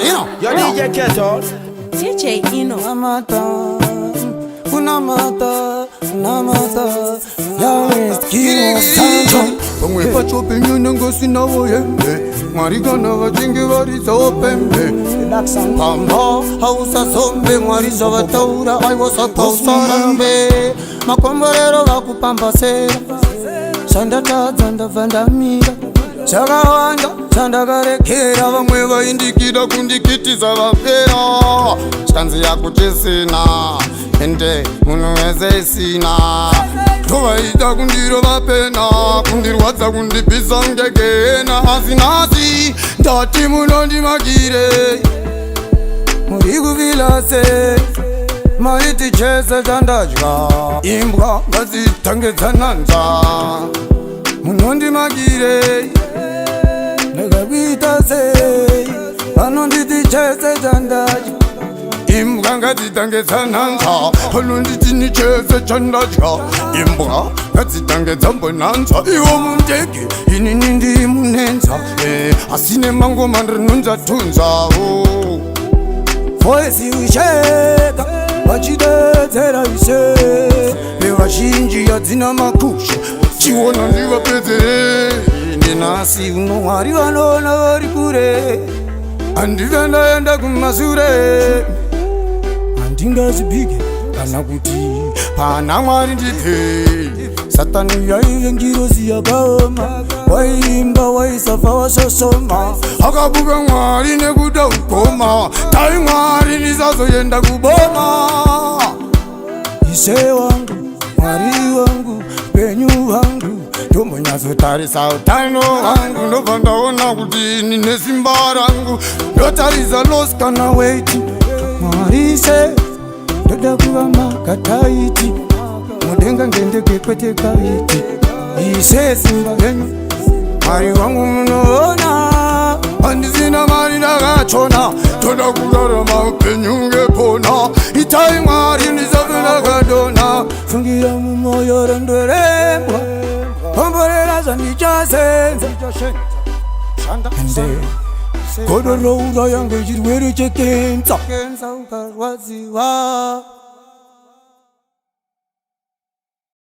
Your DJ Ketos. DJ Ino. Unamata, ya kimo sanjo. Pongwe pachope nyunengo sinawo yembe. Marigana wajingi warisa opembe. Pamba hausa sombe marisa wataura aiwosa pausarambe. Makomborero wakupamba sera. Sandata zanda vandamira. Chakawanda chandakarekera vamwe vaindikira kundikitiza vapera. Chanzi yakuchisina ende munhu wese isina. Tovaita kundirova pena kundirwadza kundibvisa ngegena. Asi nhasi ndati munondimakire muri kuvila sei maiti chese chandadya. Imbwa ngadzitange dzananza munondimakire ndakakuita sei vanonditi chese chandadya. Imbwa ngadzitange dzananza vanonditi ni chese chandadya. Imbwa ngadzitange dzambonanza iwo mundege inini ndi munenza. Asine mangoma ndinonza tunzawo voisi usheka vachidedzera ise vevazhinji yadzina makusha chiona ndivapedzere. Ndinasi uno Mwari vanoona vari kure. Handive ndaenda kumasure handingazibhige kana kuti pana Mwari ndipe. Satani yaive ngirozi yakaoma waimba waisafa wasosoma. Akabuka Mwari nekuda ukoma tai Mwari ndisazoenda kuboma. Ise wangu Mwari wangu penyu wangu ndombonyatsotarisa utano hwangu. Ndobva ndaona kuti nine simba rangu ndotarisa los kana weiti. Mwari se ndoda kuva makataiti mudenga ngendege kwete kaiti. Ise simba venyu Mwari wangu munoona. Handisina mari ndakachona toda kurarama upenyu ngepona. Itai Mwari ndisave ndakadona. Fungira mumoyo rendwerembwa komborera zvandichasenza. Ende godo rourayange chirwere chekenza ukarwadziwa.